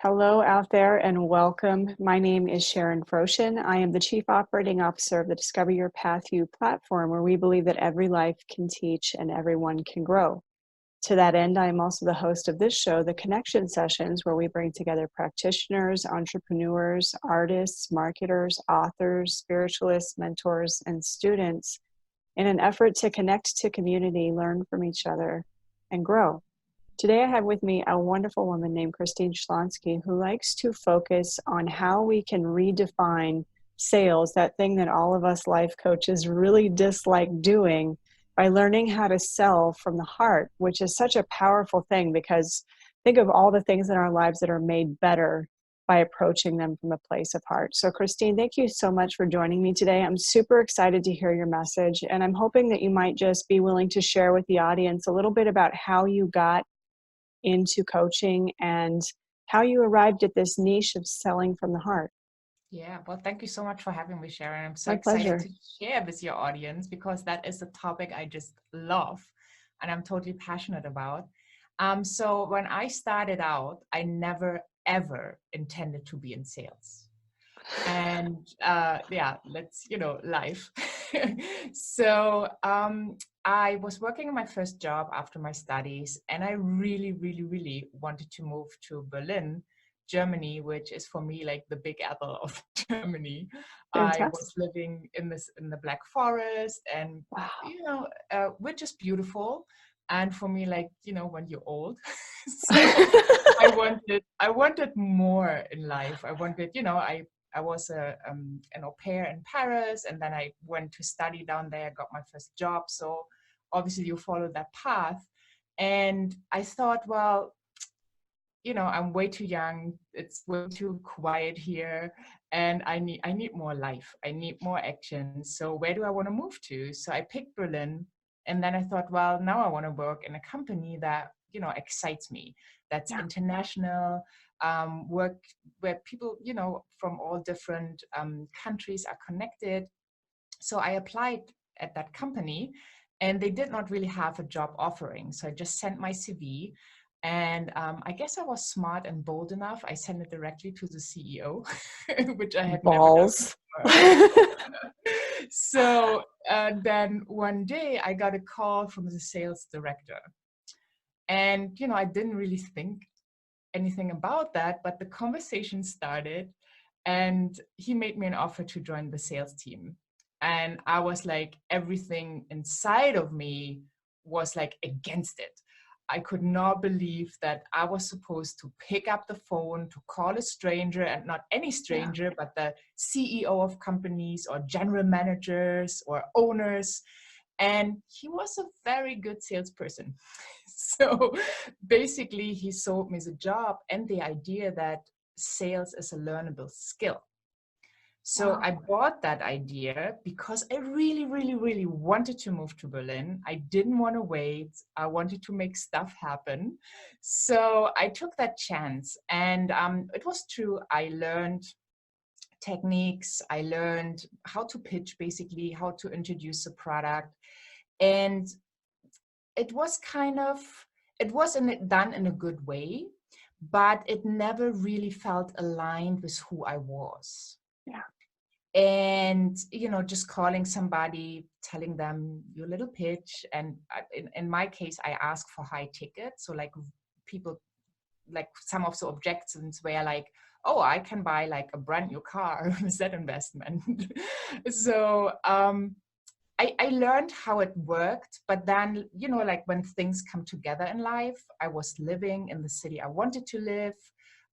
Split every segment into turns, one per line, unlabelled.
Hello out there and welcome. My name is Sharon Froshin. I am the Chief Operating Officer of the Discover Your PathU platform, where we believe that every life can teach and everyone can grow. To that end, I am also the host of this show, The Connection Sessions, where we bring together practitioners, entrepreneurs, artists, marketers, authors, spiritualists, mentors, and students in an effort to connect to community, learn from each other, and grow. Today I have with me a wonderful woman named Christine Schlonski, who likes to focus on how we can redefine sales, that thing that all of us life coaches really dislike doing, by learning how to sell from the heart, which is such a powerful thing, because think of all the things in our lives that are made better by approaching them from a place of heart. So Christine, thank you so much for joining me today. I'm super excited to hear your message, and I'm hoping that you might just be willing to share with the audience a little bit about how you got into coaching and how you arrived at this niche of selling from the heart.
Yeah, well, thank you so much for having me, Sharon. I'm so
My
excited
pleasure.
to share with your audience because that is a topic I just love and I'm totally passionate about. So when I started out, I never, ever intended to be in sales. And yeah, let's, life. So I was working in my first job after my studies, and I really, really, really wanted to move to Berlin, Germany, which is for me like the big apple of Germany. I
Fantastic.
was living in the Black Forest, and
Wow.
which is beautiful. And for me, like when you're old, so I wanted more in life. I wanted, I was an au pair in Paris, and then I went to study down there, got my first job. So obviously you follow that path. And I thought, well, I'm way too young. It's way too quiet here. And I need more life. I need more action. So where do I want to move to? So I picked Berlin. And then I thought, well, now I want to work in a company that, excites me, that's
Yeah.
international, work where people, from all different countries are connected. So I applied at that company and they did not really have a job offering. So I just sent my CV. And I guess I was smart and bold enough. I sent it directly to the CEO, which I had never done
Balls.
before. So then one day I got a call from the sales director. And, I didn't really think anything about that, but the conversation started and he made me an offer to join the sales team. And I was like, everything inside of me was like against it. I could not believe that I was supposed to pick up the phone to call a stranger, and not any
Yeah.
stranger, but the CEO of companies or general managers or owners. And he was a very good salesperson. So basically, he sold me the job and the idea that sales is a learnable skill. So
Wow.
I bought that idea because I really, really, really wanted to move to Berlin. I didn't want to wait. I wanted to make stuff happen. So I took that chance. And it was true. I learned techniques. I learned how to pitch, basically, how to introduce a product. And it was done in a good way, but it never really felt aligned with who I was.
Yeah.
And just calling somebody, telling them your little pitch, and in my case I asked for high ticket. So like people, like some of the objections were like, oh, I can buy like a brand new car with that investment. So I learned how it worked, but then, like when things come together in life, I was living in the city I wanted to live.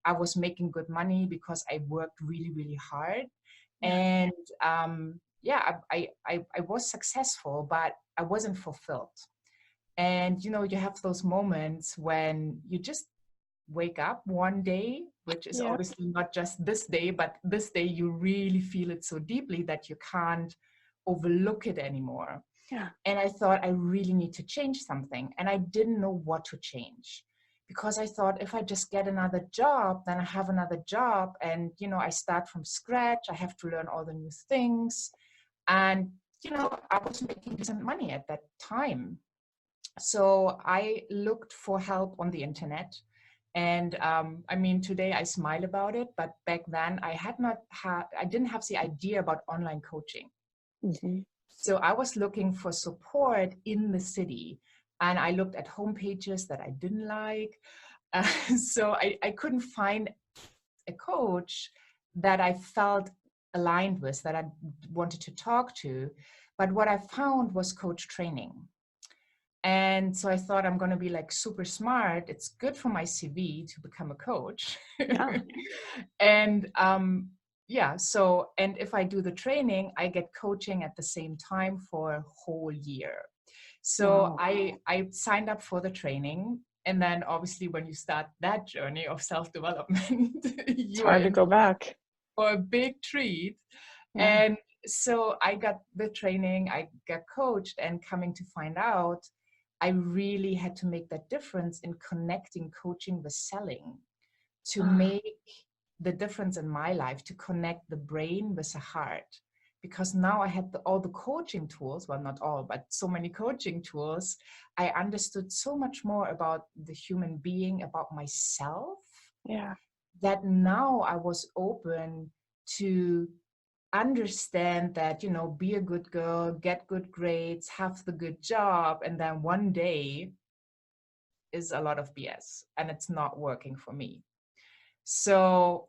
I was making good money because I worked really, really hard.
Yeah.
And yeah, I was successful, but I wasn't fulfilled. And, you have those moments when you just wake up one day, which is
Yeah.
obviously not just this day, but this day you really feel it so deeply that you can't overlook it anymore.
Yeah.
And I thought I really need to change something. And I didn't know what to change, because I thought if I just get another job, then I have another job. And, I start from scratch. I have to learn all the new things. And, I was making decent money at that time. So I looked for help on the internet. And I mean, today I smile about it, but back then I didn't have the idea about online coaching.
Mhm.
So I was looking for support in the city, and I looked at homepages that I didn't like. So I couldn't find a coach that I felt aligned with, that I wanted to talk to. But what I found was coach training. And so I thought, I'm going to be like super smart. It's good for my CV to become a coach.
Yeah.
And yeah, so, and if I do the training, I get coaching at the same time for a whole year. So
Wow.
I signed up for the training. And then obviously when you start that journey of self-development,
It's
you are
hard to
in
go back.
for a big treat.
Yeah.
And so I got the training, I got coached, and coming to find out, I really had to make that difference in connecting coaching with selling to
Ah,
make the difference in my life, to connect the brain with the heart. Because now I had all the coaching tools, well, not all, but so many coaching tools. I understood so much more about the human being, about myself,
yeah.
that now I was open to understand that, you know, be a good girl, get good grades, have the good job, and then one day is a lot of BS and it's not working for me. So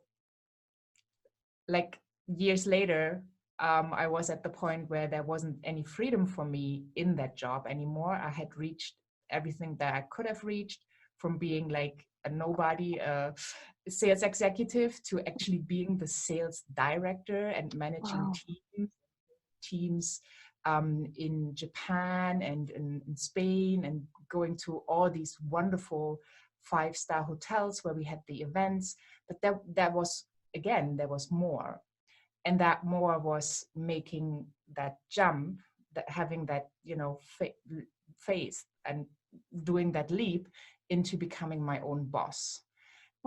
like years later, I was at the point where there wasn't any freedom for me in that job anymore. I had reached everything that I could have reached, from being like a nobody, sales executive, to actually being the sales director and managing
Wow.
teams in Japan and in Spain, and going to all these wonderful 5-star hotels where we had the events. But that was, again, there was more. And that more was making that jump, that having that, you know, face and doing that leap into becoming my own boss.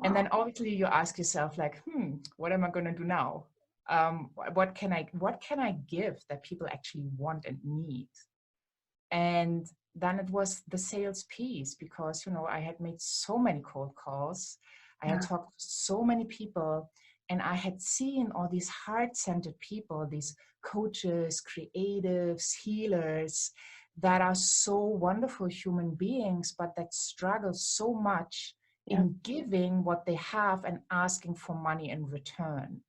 And then
Wow.
obviously you ask yourself like, what am I going to do now? What can I give that people actually want and need? And then it was the sales piece, because, you know, I had made so many cold calls. I had
Yeah.
talked to so many people, and I had seen all these heart-centered people, these coaches, creatives, healers, that are so wonderful human beings, but that struggle so much
Yep.
in giving what they have and asking for money in return.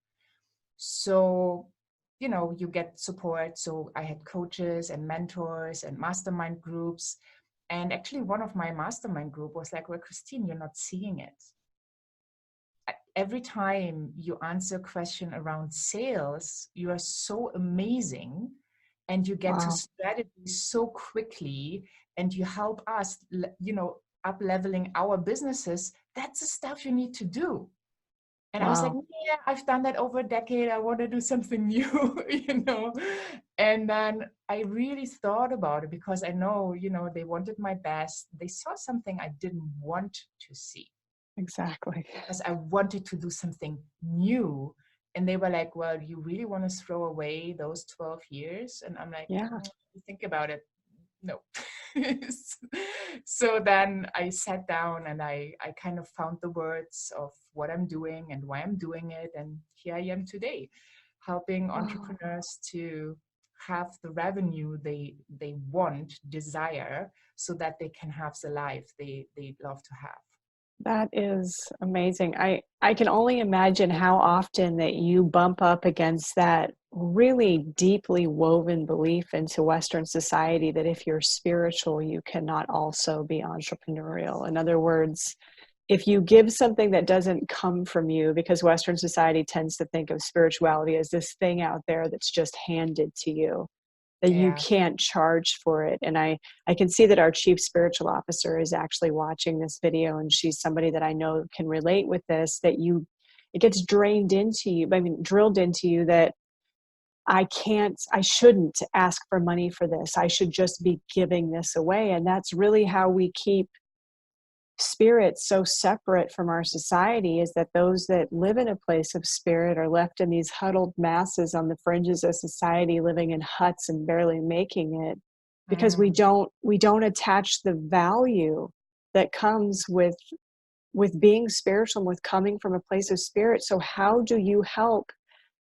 So, you know, you get support. So I had coaches and mentors and mastermind groups. And actually one of my mastermind group was like, well, Christine, you're not seeing it. Every time you answer a question around sales, you are so amazing, and you get to
Wow.
strategy so quickly, and you help us, you know, up leveling our businesses. That's the stuff you need to do. And I was like,
Wow.
yeah, I've done that over a decade. I want to do something new, you know. And then I really thought about it, because I know, you know, they wanted my best. They saw something I didn't want to see,
Exactly.
because I wanted to do something new. And they were like, well, you really want to throw away those 12 years? And I'm like,
Yeah.
think about it. No. So then I sat down and I kind of found the words of what I'm doing and why I'm doing it. And here I am today, helping
Wow.
entrepreneurs to have the revenue they want, desire, so that they can have the life they love to have.
That is amazing. I can only imagine how often that you bump up against that really deeply woven belief into Western society that if you're spiritual, you cannot also be entrepreneurial. In other words, if you give something that doesn't come from you, because Western society tends to think of spirituality as this thing out there that's just handed to you, that you
Yeah.
can't charge for it. And I can see that our chief spiritual officer is actually watching this video, and she's somebody that I know can relate with this, that it gets drained into you, I mean, drilled into you that I shouldn't ask for money for this. I should just be giving this away. And that's really how we keep spirit so separate from our society, is that those that live in a place of spirit are left in these huddled masses on the fringes of society, living in huts and barely making it, because we
Mm,
don't attach the value that comes with with being spiritual and with coming from a place of spirit. So how do you help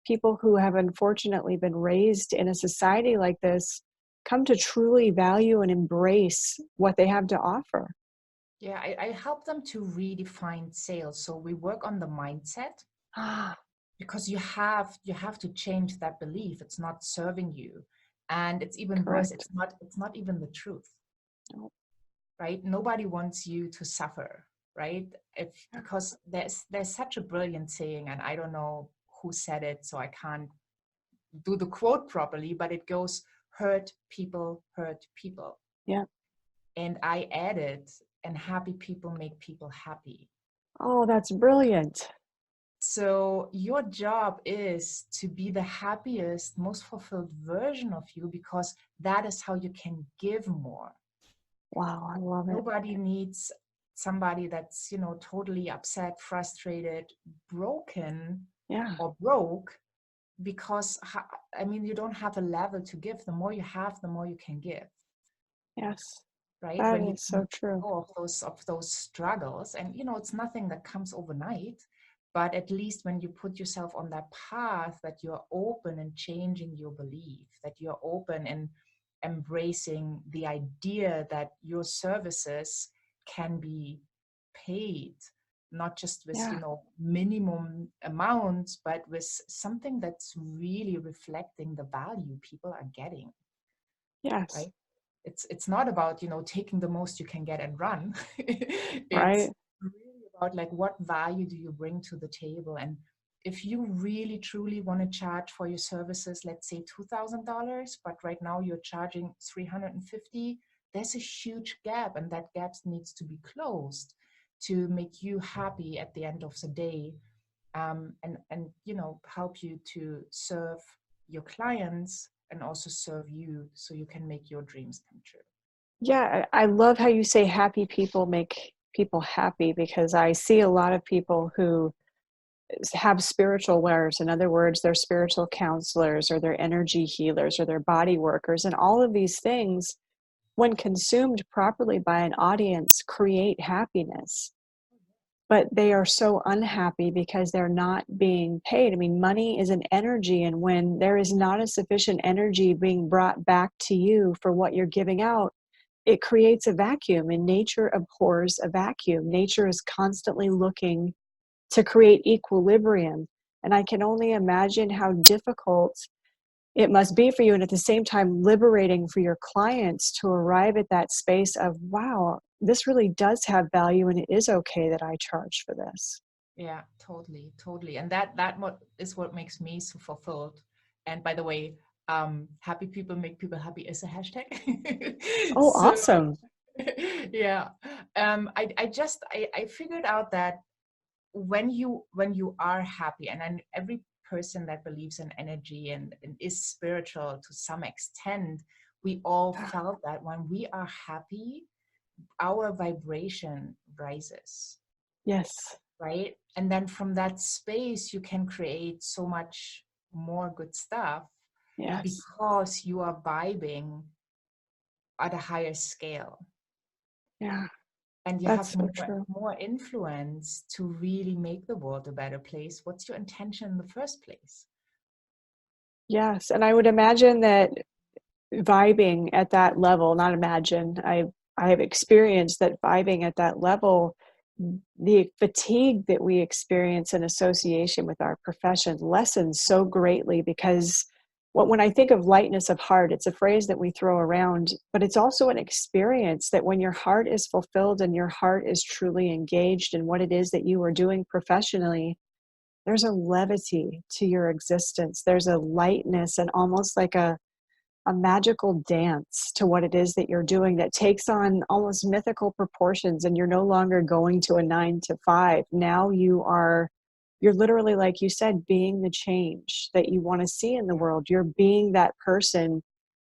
people who have unfortunately been raised in a society like this come to truly value and embrace what they have to offer?
Yeah, I help them to redefine sales. So we work on the mindset,
Ah,
because you have to change that belief. It's not serving you, and it's even worse.
correct.
It's not even the truth,
No.
right? Nobody wants you to suffer, right? If
Yeah.
Because there's such a brilliant saying, and I don't know who said it, so I can't do the quote properly, but it goes, hurt people hurt people.
Yeah.
And I added, and happy people make people happy.
Oh, that's brilliant.
So your job is to be the happiest, most fulfilled version of you, because that is how you can give more.
Wow, I love it.
Nobody needs somebody that's, totally upset, frustrated, broken,
Yeah.
or broke, because you don't have a level to give. The more you have, the more you can give,
Yes.
right?
That
When you
is
can
so true.
go of those struggles, and it's nothing that comes overnight, but at least when you put yourself on that path, that you're open and changing your belief, that you're open and embracing the idea that your services can be paid, not just with
Yeah.
minimum amounts, but with something that's really reflecting the value people are getting,
Yes.
right? It's not about taking the most you can get and run. It's
Right.
really about, like, what value do you bring to the table. And if you really truly want to charge for your services, let's say $2,000, but right now you're charging 350, there's a huge gap, and that gap needs to be closed to make you happy at the end of the day, and help you to serve your clients and also serve you, so you can make your dreams come true.
Yeah, I love how you say happy people make people happy, because I see a lot of people who have spiritual wares. In other words, they're spiritual counselors or they're energy healers or they're body workers. And all of these things, when consumed properly by an audience, create happiness. But they are so unhappy because they're not being paid. I mean, money is an energy, and when there is not a sufficient energy being brought back to you for what you're giving out, it creates a vacuum, and nature abhors a vacuum. Nature is constantly looking to create equilibrium. And I can only imagine how difficult it must be for you, and at the same time liberating for your clients to arrive at that space of, wow, this really does have value, and it is okay that I charge for this.
Yeah, totally. And that is what makes me so fulfilled. And by the way, happy people make people happy is a hashtag.
Oh,
So
awesome.
yeah, I figured out that when you are happy, and then every person that believes in energy and is spiritual to some extent, we all
Yeah.
felt that when we are happy, our vibration rises,
Yes.
right? And then from that space, you can create so much more good stuff,
Yes.
because you are vibing at a higher scale,
Yeah.
and you
That's
have
so
more,
true.
more influence to really make the world a better place. What's your intention in the first place?
Yes. And I would imagine that vibing at that level, not imagine, I have experienced that vibing at that level, the fatigue that we experience in association with our profession lessens so greatly, because when I think of lightness of heart, it's a phrase that we throw around, but it's also an experience that when your heart is fulfilled and your heart is truly engaged in what it is that you are doing professionally, there's a levity to your existence. There's a lightness and almost like a magical dance to what it is that you're doing that takes on almost mythical proportions, and you're no longer going to a 9 to 5. Now you're literally, like you said, being the change that you want to see in the world. You're being that person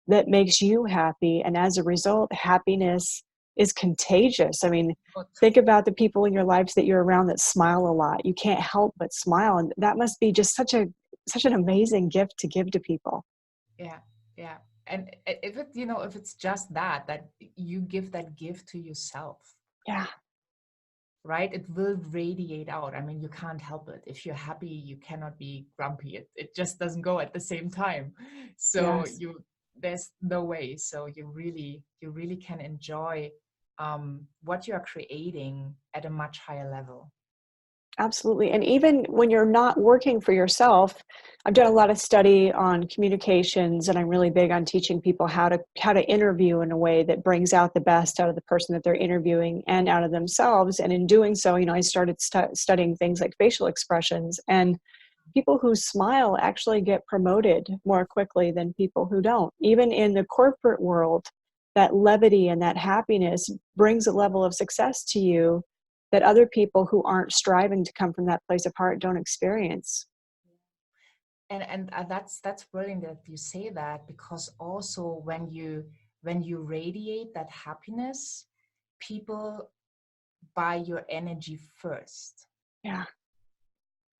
that makes you happy, and as a result, happiness is contagious. I mean,
But
think about the people in your lives that you're around that smile a lot. You can't help but smile, and that must be just such an amazing gift to give to people.
yeah, yeah. And if it's just that you give that gift to yourself,
Yeah.
right? It will radiate out. I mean, you can't help it. If you're happy, you cannot be grumpy. It just doesn't go at the same time. So
Yes.
there's no way. So you really can enjoy what you are creating at a much higher level.
Absolutely. And even when you're not working for yourself, I've done a lot of study on communications, and I'm really big on teaching people how to interview in a way that brings out the best out of the person that they're interviewing and out of themselves. And in doing so, I started studying things like facial expressions, and people who smile actually get promoted more quickly than people who don't. Even in the corporate world, that levity and that happiness brings a level of success to you that other people who aren't striving to come from that place of heart don't experience.
And that's brilliant that you say that, because also when you radiate that happiness, people buy your energy first,
Yeah.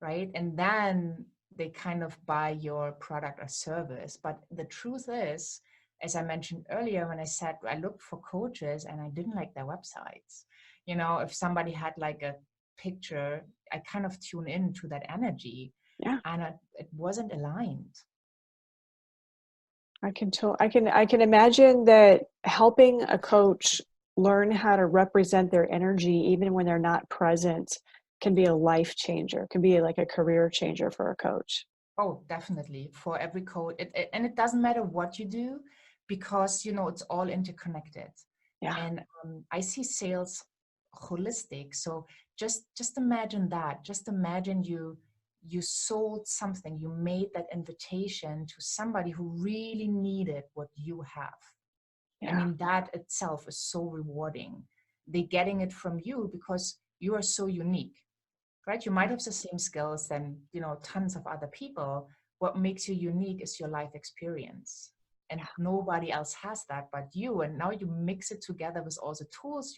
right? And then they kind of buy your product or service. But the truth is, as I mentioned earlier, when I said I looked for coaches and I didn't like their websites, if somebody had like a picture, I kind of tune in to that energy,
Yeah.
and it wasn't aligned.
I can imagine that helping a coach learn how to represent their energy even when they're not present can be a life changer, can be like a career changer for a coach.
Oh, definitely. For every code. And it doesn't matter what you do, because, it's all interconnected.
Yeah.
And I see sales holistic. So just imagine that. Just imagine you sold something, you made that invitation to somebody who really needed what you have. I
Yeah.
mean, that itself is so rewarding. They getting it from you because you are so unique, right? You might have the same skills than, tons of other people. What makes you unique is your life experience. And nobody else has that but you. And now you mix it together with all the tools,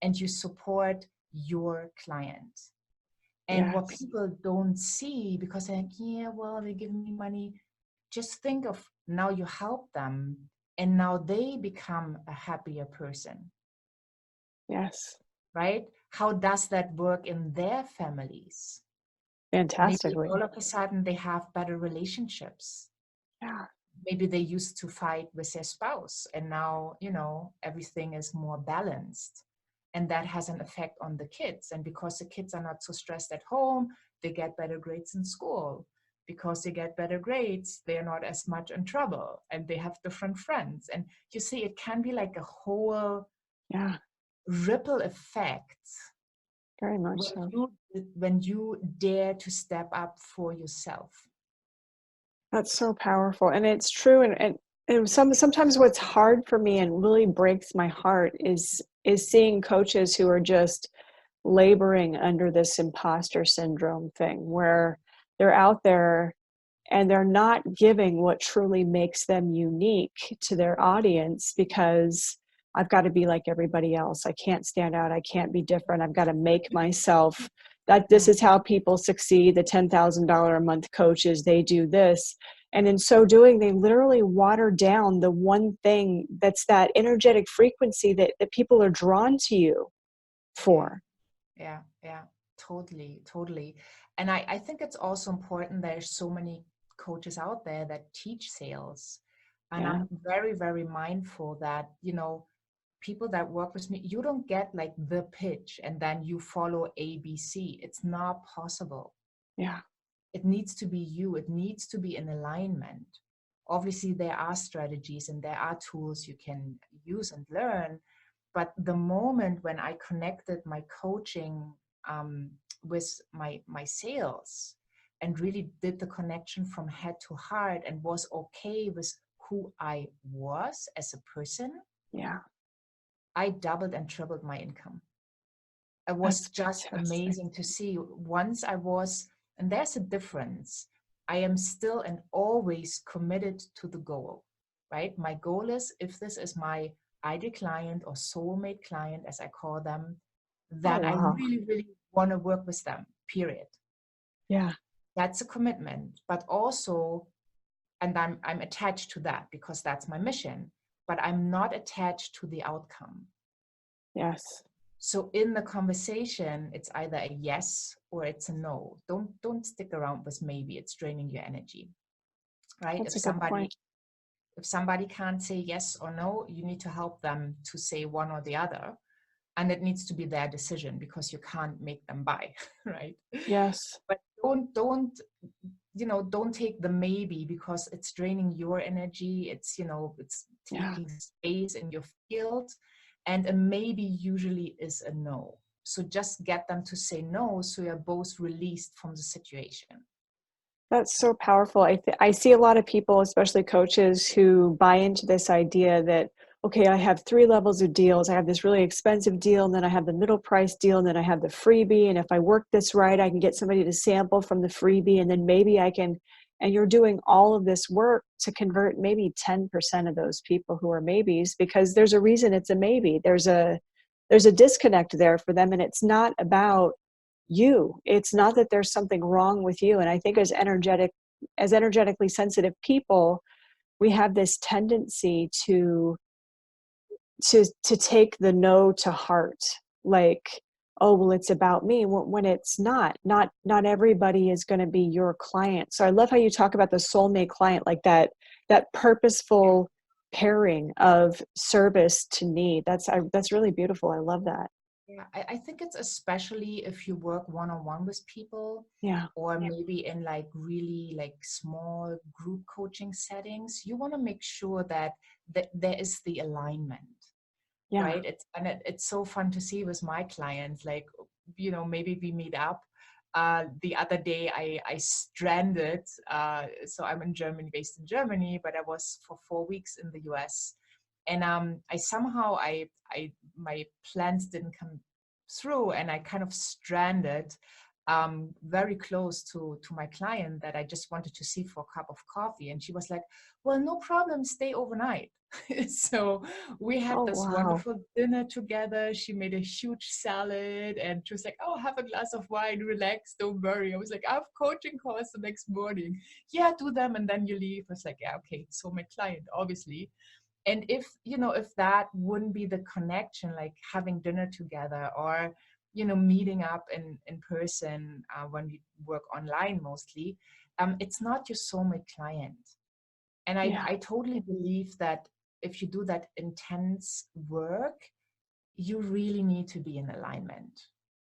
and you support your client. And what
Yes.
people don't see, because they're like, yeah, well, they give me money. Just think of, now you help them, and now they become a happier person,
Yes.
right? How does that work in their families? Maybe
Fantastically.
all of a sudden they have better relationships.
Yeah.
Maybe they used to fight with their spouse, and now, everything is more balanced. And that has an effect on the kids. And because the kids are not so stressed at home, they get better grades in school. Because they get better grades, they are not as much in trouble, and they have different friends. And you see, it can be like a whole
Yeah.
ripple effect
Very much
when
so.
you dare to step up for yourself.
That's so powerful. And it's true. And sometimes what's hard for me and really breaks my heart is seeing coaches who are just laboring under this imposter syndrome thing where they're out there and they're not giving what truly makes them unique to their audience because I've got to be like everybody else. I can't stand out. I can't be different. I've got to make myself that this is how people succeed. The $10,000 a month coaches, they do this. And in so doing, they literally water down the one thing that's that energetic frequency that people are drawn to you for.
Yeah, totally, totally. And I think it's also important, there's so many coaches out there that teach sales. And
Yeah.
I'm very, very mindful that, people that work with me, you don't get like the pitch and then you follow ABC. It's not possible.
Yeah.
It needs to be you. It needs to be in alignment. Obviously, there are strategies and there are tools you can use and learn. But the moment when I connected my coaching with my sales, and really did the connection from head to heart and was okay with who I was as a person,
Yeah.
I doubled and tripled my income. It was
That's
just
fantastic.
amazing to see. Once I was, and there's a difference. I am still and always committed to the goal, right? My goal is, if this is my ideal client or soulmate client, as I call them,
Oh,
then I
wow.
really, really want to work with them, period.
Yeah.
That's a commitment. But also, and I'm attached to that because that's my mission, but I'm not attached to the outcome.
Yes.
So in the conversation, it's either a yes or it's a no. Don't stick around with maybe. It's draining your energy, right?
That's a good point.
If somebody can't say yes or no, you need to help them to say one or the other. And it needs to be their decision because you can't make them buy, right?
Yes.
But don't take the maybe because it's draining your energy. It's
Yeah.
taking space in your field. And a maybe usually is a no. So just get them to say no so you're both released from the situation.
That's so powerful. I see a lot of people, especially coaches, who buy into this idea that, okay, I have 3 levels of deals. I have this really expensive deal, and then I have the middle price deal, and then I have the freebie. And if I work this right, I can get somebody to sample from the freebie, and then maybe I can. And you're doing all of this work to convert maybe 10% of those people who are maybes, because there's a reason it's a maybe. There's a disconnect there for them, and it's not about you. It's not that there's something wrong with you. And I think as energetically sensitive people, we have this tendency to take the no to heart, like, oh well, it's about me, when it's not everybody is going to be your client. So I love how you talk about the soulmate client, like that purposeful pairing of service to need. That's really beautiful. I love that.
Yeah, I think it's especially if you work one-on-one with people,
Yeah.
or maybe in like really like small group coaching settings, you want to make sure that there is the alignment,
Yeah.
right? It's so fun to see with my clients, like, maybe we meet up. The other day I stranded. So I'm in Germany, based in Germany, but I was for 4 weeks in the US. And I somehow my plans didn't come through, and I kind of stranded very close to my client that I just wanted to see for a cup of coffee. And she was like, well, no problem, stay overnight. So we had
Oh
this
wow.
wonderful dinner together. She made a huge salad, and she was like, oh, have a glass of wine, relax, don't worry. I was like, I have coaching calls the next morning. Yeah, do them and then you leave. I was like, yeah, okay. So my client, obviously. And if that wouldn't be the connection, like having dinner together, or meeting up in person, when we work online mostly, it's not your soulmate client. And
Yeah.
I totally believe that if you do that intense work, you really need to be in alignment.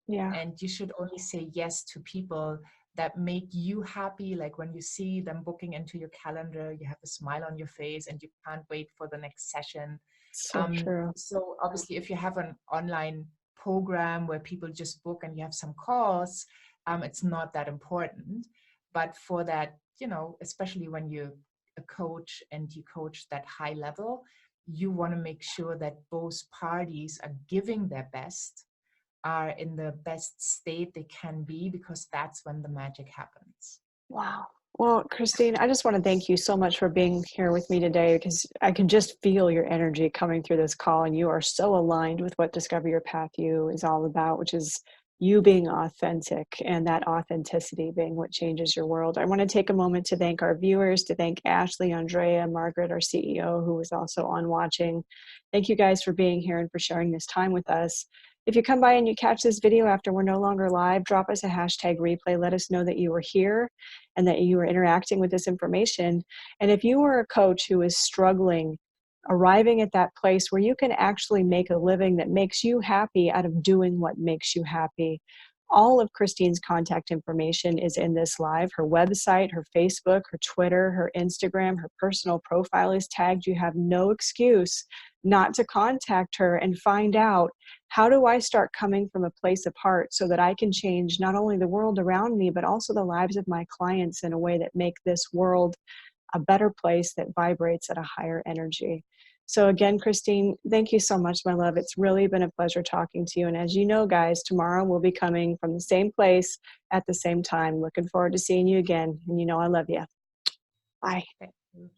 Yeah.
And you should only say yes to people that make you happy. Like when you see them booking into your calendar, you have a smile on your face and you can't wait for the next session.
So true.
So obviously, if you have an online program where people just book and you have some calls, it's not that important. But for that, especially when you're a coach and you coach that high level, you want to make sure that both parties are giving their best, are in the best state they can be, because that's when the magic happens.
Wow. Well, Christine, I just want to thank you so much for being here with me today, because I can just feel your energy coming through this call, and you are so aligned with what Discover Your Path You is all about, which is you being authentic, and that authenticity being what changes your world. I want to take a moment to thank our viewers, to thank Ashley, Andrea, Margaret, our CEO, who was also on watching. Thank you guys for being here and for sharing this time with us. If you come by and you catch this video after we're no longer live, drop us a hashtag replay. Let us know that you were here and that you were interacting with this information. And if you are a coach who is struggling, arriving at that place where you can actually make a living that makes you happy out of doing what makes you happy, all of Christine's contact information is in this live. Her website, her Facebook, her Twitter, her Instagram, her personal profile is tagged. You have no excuse not to contact her and find out, how do I start coming from a place of heart so that I can change not only the world around me, but also the lives of my clients in a way that make this world a better place that vibrates at a higher energy. So again, Christine, thank you so much, my love. It's really been a pleasure talking to you. And as you know, guys, tomorrow we'll be coming from the same place at the same time. Looking forward to seeing you again. And you know I love you. Bye.
Thank you.